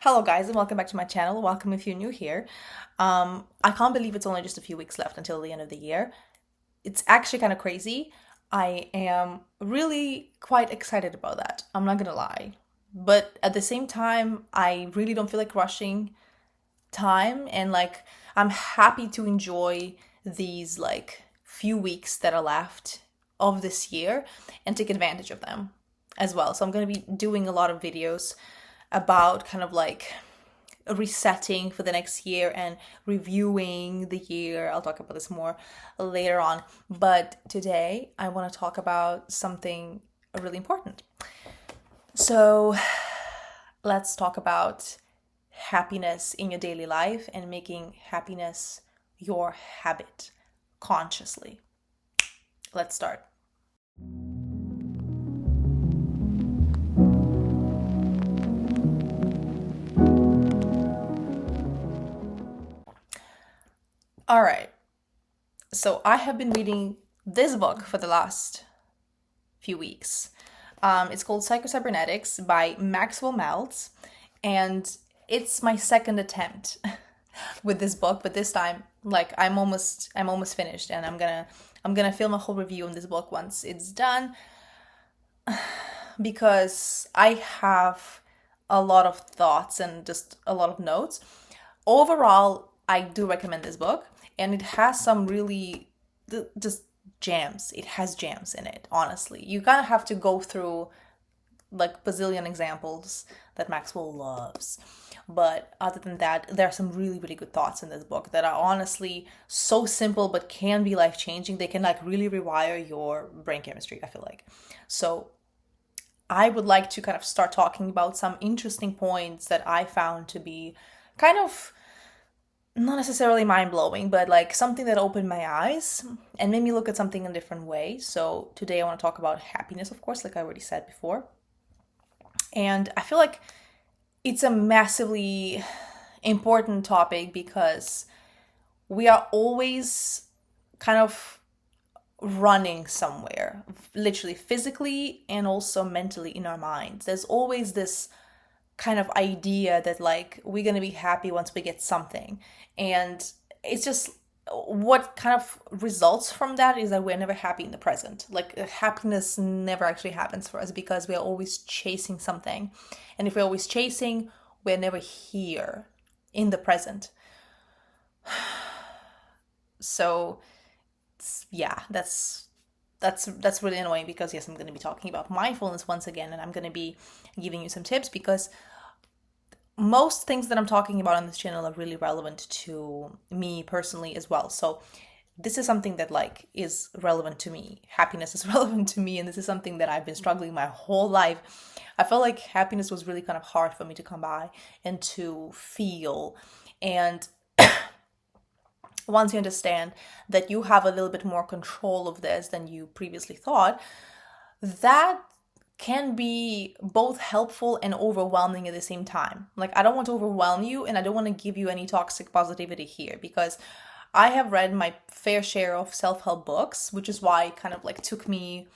Hello guys and welcome back to my channel. Welcome if you're new here. I can't believe it's only just a few weeks left until the end of the year. It's actually kind of crazy. I am really quite excited about that. I'm not gonna lie. But at the same time, I really don't feel like rushing time and I'm happy to enjoy these few weeks that are left of this year and take advantage of them as well. So I'm going to be doing a lot of videos about resetting for the next year and reviewing the year. I'll talk about this more later on. But today I want to talk about something really important. So let's talk about happiness in your daily life and making happiness your habit consciously. Let's start. All right. So I have been reading this book for the last few weeks. It's called Psychocybernetics by Maxwell Maltz, and it's my second attempt with this book, but this time I'm almost finished, and I'm gonna film a whole review on this book once it's done because I have a lot of thoughts and just a lot of notes. Overall, I do recommend this book, and it has some really just jams. It has jams in it, honestly. You kind of have to go through bazillion examples that Maxwell loves. But other than that, there are some really, really good thoughts in this book that are honestly so simple but can be life changing. They can really rewire your brain chemistry, I feel like. So I would like to kind of start talking about some interesting points that I found to be kind of not necessarily mind-blowing, but something that opened my eyes and made me look at something in a different way. So today I want to talk about happiness, of course, like I already said before. And I feel like it's a massively important topic because we are always kind of running somewhere, literally physically and also mentally in our minds. There's always this kind of idea that we're going to be happy once we get something, and it's just what kind of results from that is that we're never happy in the present. Happiness never actually happens for us because we're always chasing something, and if we're always chasing, we're never here in the present. So yeah, that's really annoying because yes, I'm going to be talking about mindfulness once again, and I'm going to be giving you some tips because most things that I'm talking about on this channel are really relevant to me personally as well. So this is something that is relevant to me. Happiness is relevant to me, and this is something that I've been struggling my whole life. I felt like happiness was really kind of hard for me to come by and to feel. And once you understand that you have a little bit more control of this than you previously thought, that can be both helpful and overwhelming at the same time. I don't want to overwhelm you, and I don't want to give you any toxic positivity here because I have read my fair share of self-help books, which is why it kind of took me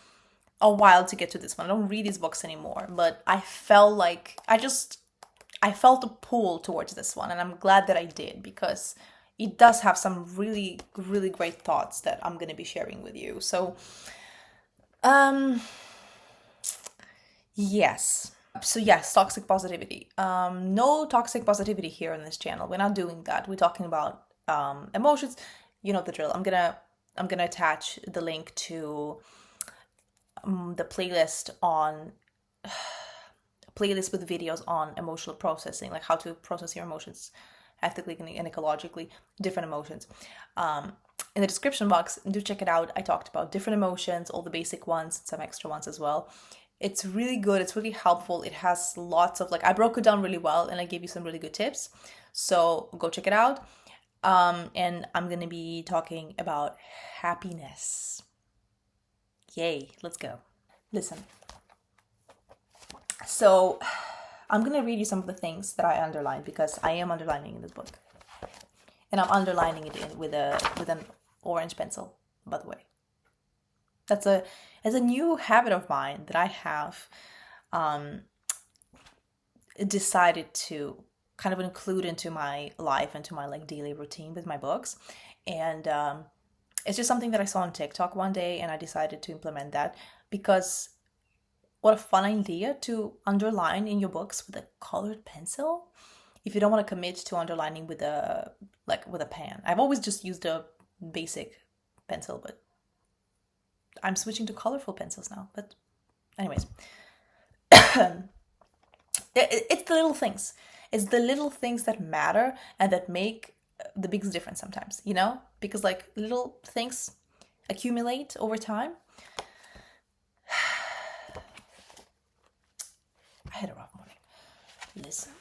a while to get to this one. I don't read these books anymore, but I felt I felt a pull towards this one, and I'm glad that I did because it does have some really, really great thoughts that I'm going to be sharing with you. So, yes. So yes, toxic positivity. No toxic positivity here on this channel. We're not doing that. We're talking about emotions. You know the drill. I'm gonna attach the link to the playlist with videos on emotional processing, like how to process your emotions ethically and ecologically, different emotions. In the description box, do check it out. I talked about different emotions, all the basic ones, some extra ones as well. It's really good. It's really helpful. It has lots of I broke it down really well, and I gave you some really good tips. So go check it out. And I'm going to be talking about happiness. Yay, let's go. Listen. So I'm going to read you some of the things that I underlined because I am underlining in this book. And I'm underlining it with an orange pencil, by the way. That's a new habit of mine that I have decided to kind of include into my life, into my like daily routine with my books. And it's just something that I saw on TikTok one day, and I decided to implement that because what a fun idea to underline in your books with a colored pencil. If you don't want to commit to underlining with a pen. I've always just used a basic pencil, but I'm switching to colorful pencils now. But anyways, it's the little things. It's the little things that matter and that make the biggest difference sometimes, you know? Because like little things accumulate over time. I had a rough morning. Listen.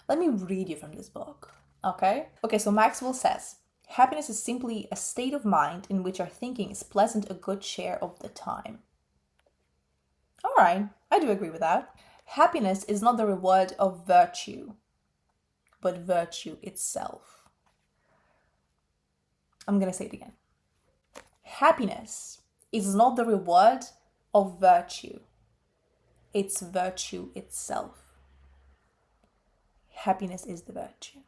Let me read you from this book, okay? Okay, so Maxwell says, happiness is simply a state of mind in which our thinking is pleasant a good share of the time. All right, I do agree with that. Happiness is not the reward of virtue, but virtue itself. I'm going to say it again. Happiness is not the reward of virtue. It's virtue itself. Happiness is the virtue.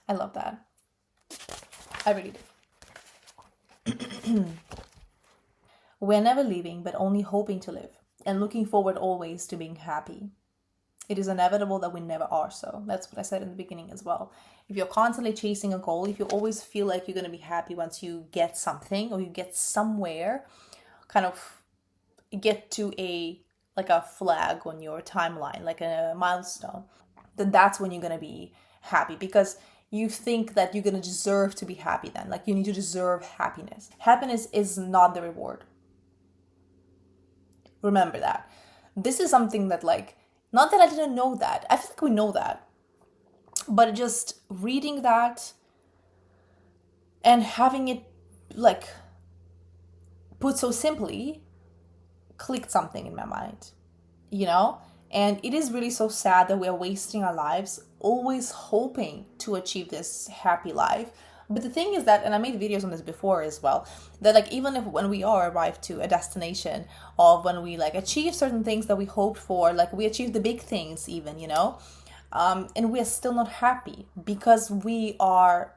I love that. I really do. We're never leaving, but only hoping to live, and looking forward always to being happy. It is inevitable that we never are so. That's what I said in the beginning as well. If you're constantly chasing a goal, if you always feel like you're going to be happy once you get something or you get somewhere, kind of get to a flag on your timeline, like a milestone, then that's when you're going to be happy, because you think that you're going to deserve to be happy then. Like you need to deserve happiness. Happiness is not the reward. Remember that. This is something that not that I didn't know that. I feel like we know that. But just reading that and having it put so simply clicked something in my mind, you know? And it is really so sad that we are wasting our lives always hoping to achieve this happy life. But the thing is that, and I made videos on this before as well, that even if when we are arrived to a destination, or when we achieve certain things that we hoped for, we achieve the big things even, you know, and we are still not happy because we are,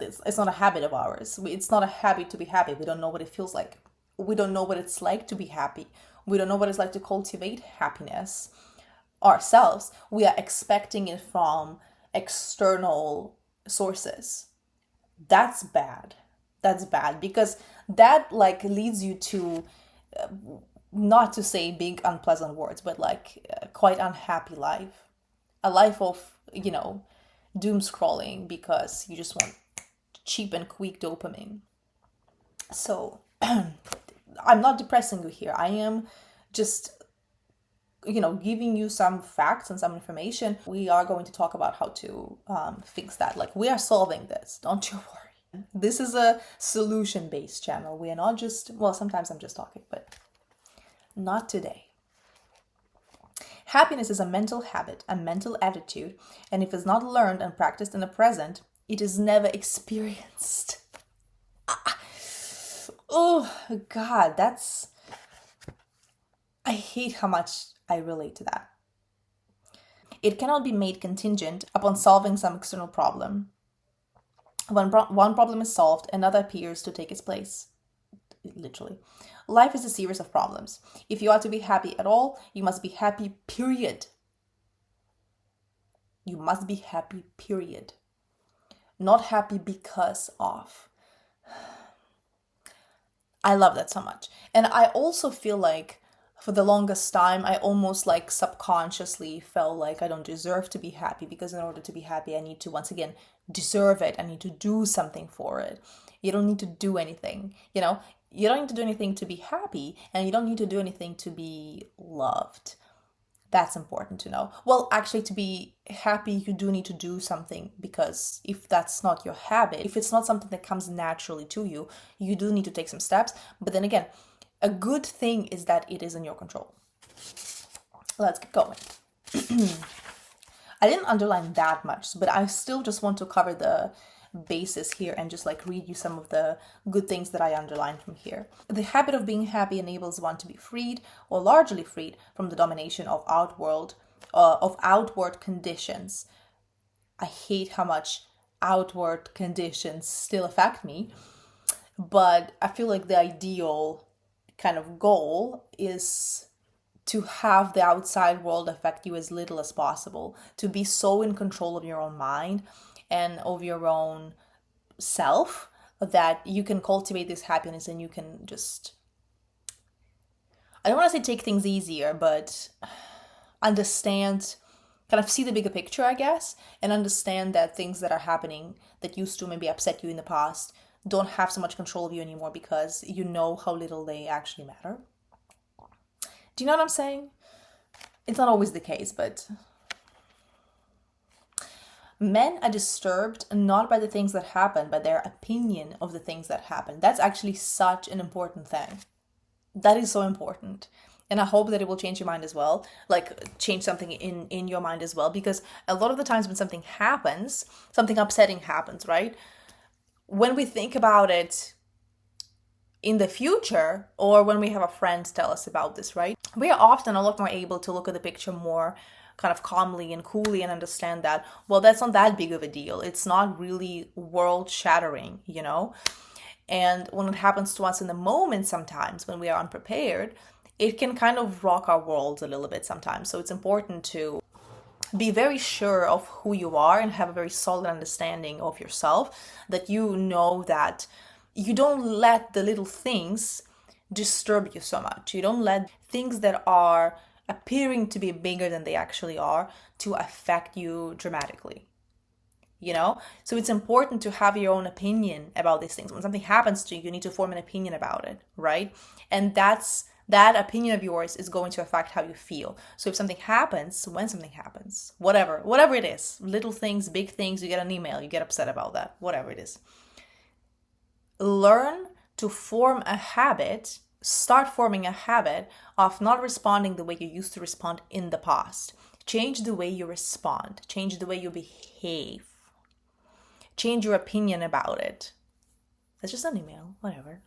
it's not a habit of ours. It's not a habit to be happy. We don't know what it feels like. We don't know what it's like to be happy. We don't know what it's like to cultivate happiness ourselves. We are expecting it from external sources. That's bad. That's bad, because that leads you to not to say big unpleasant words, but quite unhappy life. A life of, doom scrolling because you just want cheap and quick dopamine. So I'm not depressing you here. I am just giving you some facts and some information. We are going to talk about how to fix that. We are solving this. Don't you worry. This is a solution-based channel. We are not just, well, sometimes I'm just talking, but not today. Happiness is a mental habit, a mental attitude, and if it's not learned and practiced in the present, it is never experienced. Oh, God, I hate how much I relate to that. It cannot be made contingent upon solving some external problem. When one problem is solved, another appears to take its place. Literally. Life is a series of problems. If you are to be happy at all, you must be happy, period. You must be happy, period. Not happy because of. I love that so much. And I also feel like for the longest time, I almost subconsciously felt like I don't deserve to be happy, because in order to be happy, I need to, once again, deserve it. I need to do something for it. You don't need to do anything, you know? You don't need to do anything to be happy, and you don't need to do anything to be loved. That's important to know. Well, actually, to be happy, you do need to do something, because if that's not your habit, if it's not something that comes naturally to you, you do need to take some steps. But then again, a good thing is that it is in your control. Let's get going. I didn't underline that much, but I still just want to cover the basis here and just like read you some of the good things that I underlined from here. The habit of being happy enables one to be freed or largely freed from the domination of outward conditions. I hate how much outward conditions still affect me, but I feel like the ideal kind of goal is to have the outside world affect you as little as possible, to be so in control of your own mind and of your own self that you can cultivate this happiness and you can just, I don't want to say take things easier, but understand, kind of see the bigger picture, I guess, and understand that things that are happening that used to maybe upset you in the past don't have so much control of you anymore because you know how little they actually matter. Do you know what I'm saying? It's not always the case, but men are disturbed not by the things that happen, but their opinion of the things that happen. That's actually such an important thing. That is so important. And I hope that it will change your mind as well, like change something in your mind as well, because a lot of the times when something happens, something upsetting happens, right? When we think about it in the future, or when we have a friend tell us about this, right? We are often a lot more able to look at the picture more kind of calmly and coolly and understand that, well, that's not that big of a deal. It's not really world shattering, you know? And when it happens to us in the moment, sometimes when we are unprepared, it can kind of rock our world a little bit sometimes. So it's important to be very sure of who you are and have a very solid understanding of yourself, that you know that you don't let the little things disturb you so much. You don't let things that are appearing to be bigger than they actually are to affect you dramatically. You know? So it's important to have your own opinion about these things. When something happens to you, you need to form an opinion about it, right? And that opinion of yours is going to affect how you feel. So if something happens, when something happens, whatever it is, little things, big things, you get an email, you get upset about that, whatever it is. Learn to form a habit, start forming a habit of not responding the way you used to respond in the past. Change the way you respond, change the way you behave, change your opinion about it. That's just an email, whatever.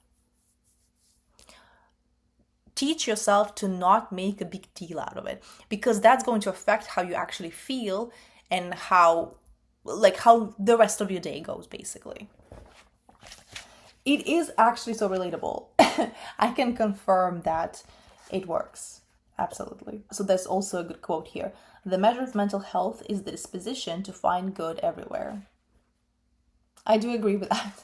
Teach yourself to not make a big deal out of it, because that's going to affect how you actually feel and how the rest of your day goes, basically. It is actually so relatable. I can confirm that it works. Absolutely. So there's also a good quote here. The measure of mental health is the disposition to find good everywhere. I do agree with that.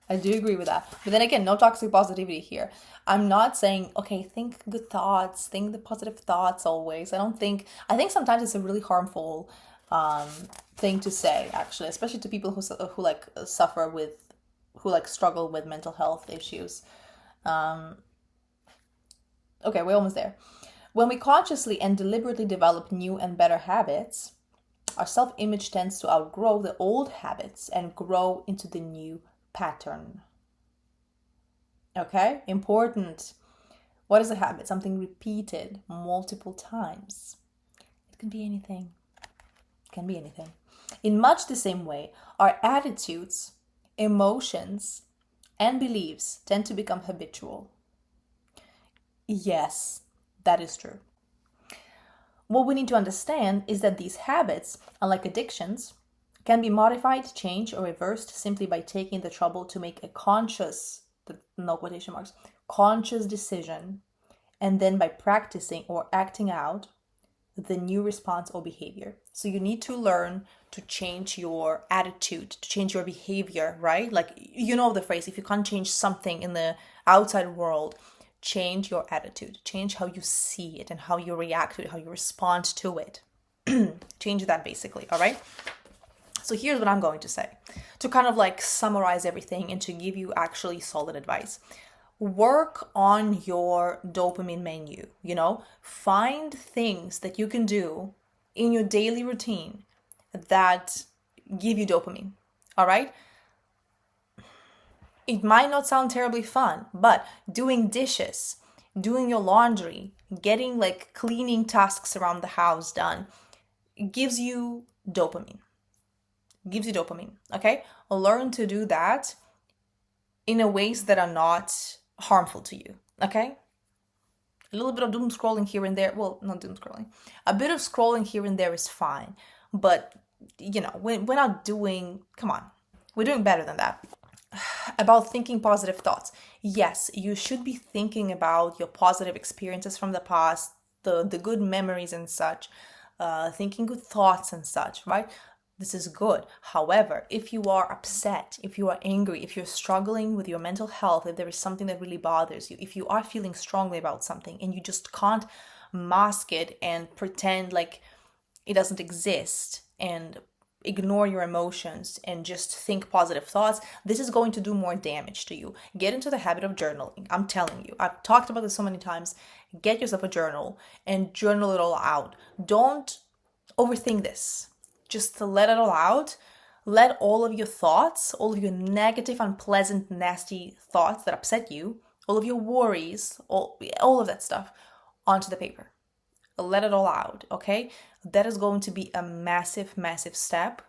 But then again, no toxic positivity here. I'm not saying, okay, think good thoughts, think the positive thoughts always. I think sometimes it's a really harmful thing to say, actually, especially to people who struggle with mental health issues. Okay, we're almost there. When we consciously and deliberately develop new and better habits, our self-image tends to outgrow the old habits and grow into the new pattern. Okay, important. What is a habit? Something repeated multiple times. It can be anything. In much the same way, our attitudes, emotions, and beliefs tend to become habitual. Yes, that is true. What we need to understand is that these habits, unlike addictions, can be modified, changed, or reversed simply by taking the trouble to make a conscious, no quotation marks, conscious decision, and then by practicing or acting out the new response or behavior. So you need to learn to change your attitude, to change your behavior, right? Like, you know the phrase, if you can't change something in the outside world, change your attitude, change how you see it and how you react to it, how you respond to it. Change that, basically, all right? So here's what I'm going to say to kind of like summarize everything and to give you actually solid advice. Work on your dopamine menu, find things that you can do in your daily routine that give you dopamine, all right? It might not sound terribly fun, but doing dishes, doing your laundry, getting like cleaning tasks around the house done, gives you dopamine. gives you dopamine, okay? Learn to do that in a ways that are not harmful to you, okay? A little bit of doom scrolling here and there. Well, not doom scrolling. A bit of scrolling here and there is fine. But, we're not doing, come on, we're doing better than that. About thinking positive thoughts. Yes, you should be thinking about your positive experiences from the past, the good memories and such, thinking good thoughts and such, right? This is good. However, if you are upset, if you are angry, if you're struggling with your mental health, if there is something that really bothers you, if you are feeling strongly about something and you just can't mask it and pretend like it doesn't exist and ignore your emotions and just think positive thoughts, this is going to do more damage to you. Get into the habit of journaling. I'm telling you, I've talked about this so many times. Get yourself a journal and journal it all out. Don't overthink this. Just to let it all out. Let all of your thoughts, all of your negative, unpleasant, nasty thoughts that upset you, all of your worries, all of that stuff onto the paper. Let it all out, okay? That is going to be a massive, massive step,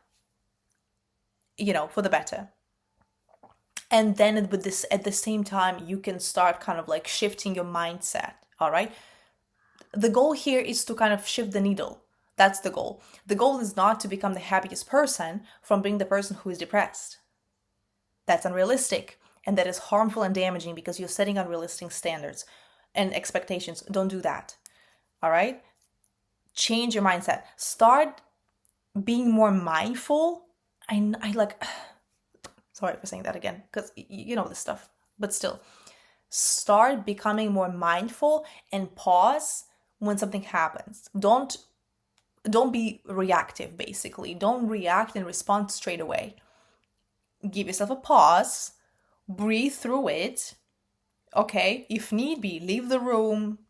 for the better. And then with this, at the same time, you can start kind of like shifting your mindset, all right? The goal here is to kind of shift the needle. That's the goal. The goal is not to become the happiest person from being the person who is depressed. That's unrealistic, and that is harmful and damaging because you're setting unrealistic standards and expectations. Don't do that. All right? Change your mindset. Start being more mindful. I like, sorry for saying that again, because you know this stuff, but still. Start becoming more mindful and pause when something happens. Don't be reactive, basically. Don't react and respond straight away. Give yourself a pause, breathe through it, okay? If need be, leave the room,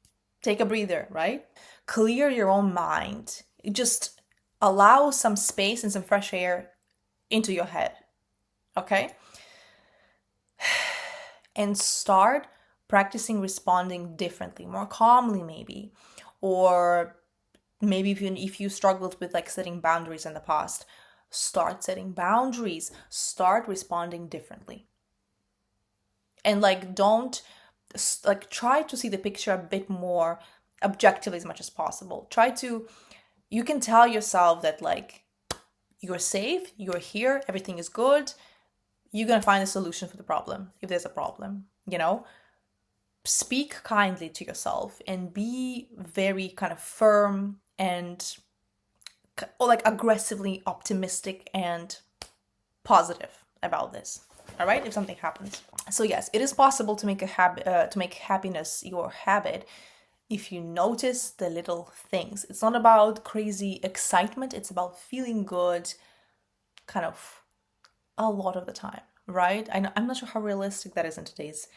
take a breather, right? Clear your own mind. Just allow some space and some fresh air into your head, okay? And start practicing responding differently, more calmly maybe. Or maybe if you struggled with like setting boundaries in the past, start setting boundaries, start responding differently. And like don't like try to see the picture a bit more objectively as much as possible. You can tell yourself that like you're safe, you're here, everything is good. You're going to find a solution for the problem if there's a problem, Speak kindly to yourself and be very kind of firm and like aggressively optimistic and positive about this. All right, if something happens. So yes, it is possible to make to make happiness your habit if you notice the little things. It's not about crazy excitement. It's about feeling good, kind of a lot of the time, right? I'm not sure how realistic that is in today's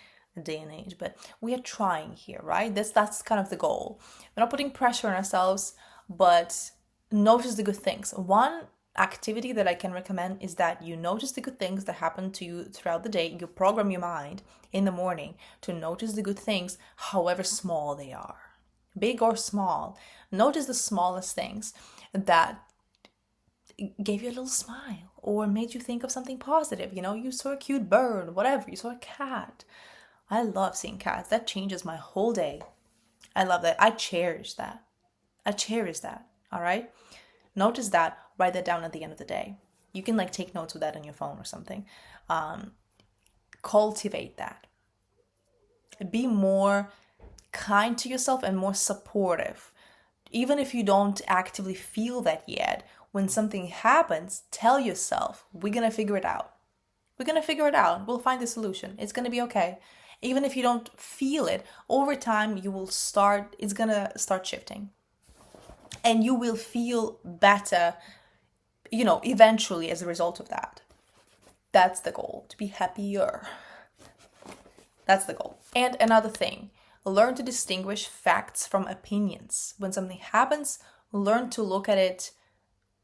day and age, but we are trying here, right? That's kind of the goal. We're not putting pressure on ourselves, but notice the good things. One activity that I can recommend is that you notice the good things that happen to you throughout the day. You program your mind in the morning to notice the good things, however small they are, big or small. Notice the smallest things that gave you a little smile or made you think of something positive. You saw a cute bird, whatever. You saw a cat. I love seeing cats. That changes my whole day. I love that. I cherish that. All right? Notice that. Write that down at the end of the day. You can like take notes of that on your phone or something. Cultivate that. Be more kind to yourself and more supportive. Even if you don't actively feel that yet, when something happens, tell yourself, we're going to figure it out. We'll find the solution. It's going to be okay. Even if you don't feel it, over time it's going to start shifting. And you will feel better, eventually as a result of that. That's the goal, to be happier. That's the goal. And another thing, learn to distinguish facts from opinions. When something happens, learn to look at it,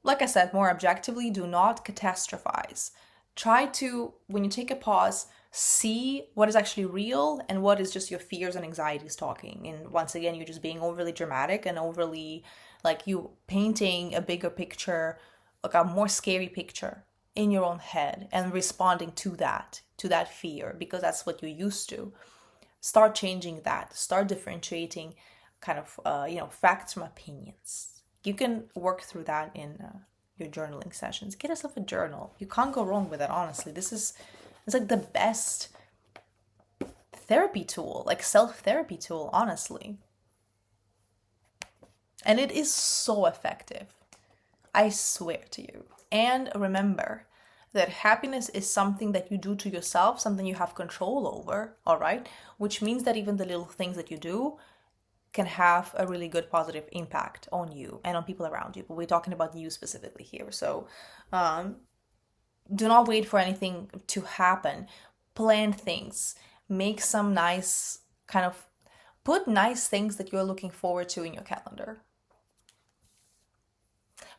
like I said, more objectively. Do not catastrophize. Try to, when you take a pause, see what is actually real and what is just your fears and anxieties talking. And once again, you're just being overly dramatic and overly, like you painting a bigger picture, like a more scary picture in your own head and responding to that fear, because that's what you're used to. Start changing that. Start differentiating kind of, facts from opinions. You can work through that in your journaling sessions. Get yourself a journal. You can't go wrong with it, honestly. It's like the best therapy tool, like self-therapy tool, honestly. And it is so effective. I swear to you. And remember that happiness is something that you do to yourself, something you have control over, all right? Which means that even the little things that you do can have a really good positive impact on you and on people around you. But we're talking about you specifically here. So do not wait for anything to happen. Plan things. Make some nice put nice things that you're looking forward to in your calendar.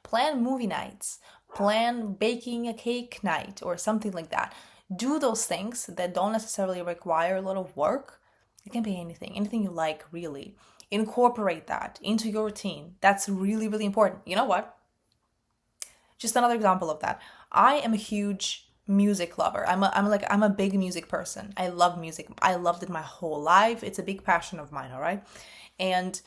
Plan movie nights. Plan baking a cake night or something like that. Do those things that don't necessarily require a lot of work. It can be anything you like, really. Incorporate that into your routine. That's really, really important. You know what? Just another example of that. I am a huge music lover. I'm a big music person. I love music. I loved it my whole life. It's a big passion of mine, all right? And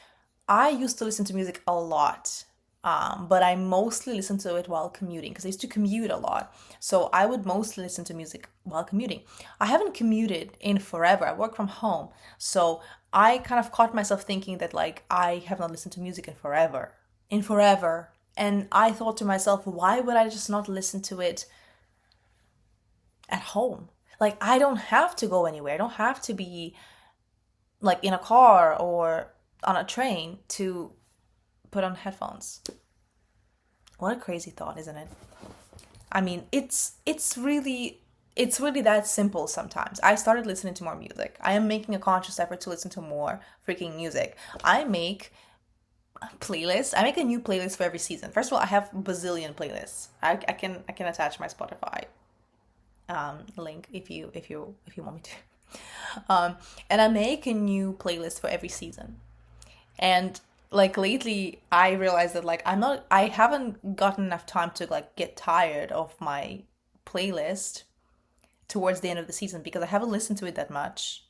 I used to listen to music a lot. But I mostly listen to it while commuting, because I used to commute a lot. So I would mostly listen to music while commuting. I haven't commuted in forever. I work from home. So I kind of caught myself thinking that like I have not listened to music in forever. And I thought to myself, why would I just not listen to it at home? Like, I don't have to go anywhere. I don't have to be like in a car or on a train to put on headphones. What a crazy thought, isn't it? I mean, it's really that simple sometimes. I started listening to more music. I am making a conscious effort to listen to more freaking music. I make playlists. I make a new playlist for every season. First of all, I have a bazillion playlists. I can attach my Spotify link if you want me to. And I make a new playlist for every season. And like lately I realized that like I haven't gotten enough time to like get tired of my playlist towards the end of the season, because I haven't listened to it that much.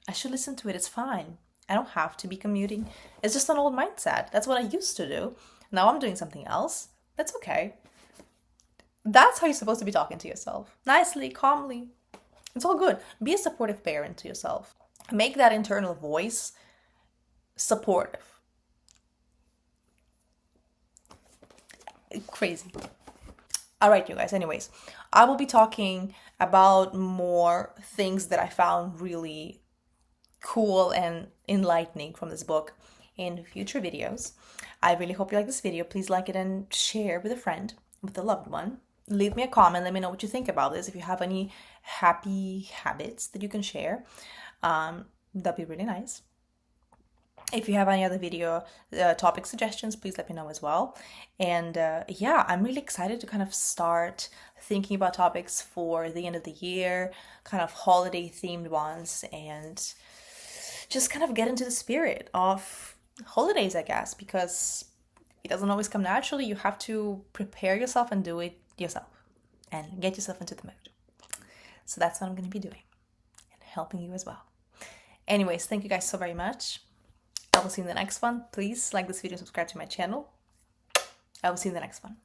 I should listen to it. It's fine. I don't have to be commuting. It's just an old mindset. That's what I used to do. Now I'm doing something else. That's okay. That's how you're supposed to be talking to yourself. Nicely, calmly. It's all good. Be a supportive parent to yourself. Make that internal voice supportive. Crazy. All right, you guys. Anyways, I will be talking about more things that I found really cool and enlightening from this book in future videos. I really hope you like this video. Please like it and share with a friend, with a loved one. Leave me a comment. Let me know what you think about this. If you have any happy habits that you can share, that'd be really nice. If you have any other video topic suggestions, please let me know as well. And yeah, I'm really excited to kind of start thinking about topics for the end of the year, kind of holiday themed ones, and just kind of get into the spirit of holidays, I guess, because it doesn't always come naturally. You have to prepare yourself and do it yourself and get yourself into the mood. So that's what I'm going to be doing and helping you as well. Anyways, thank you guys so very much. I will see you in the next one. Please like this video and subscribe to my channel. I will see you in the next one.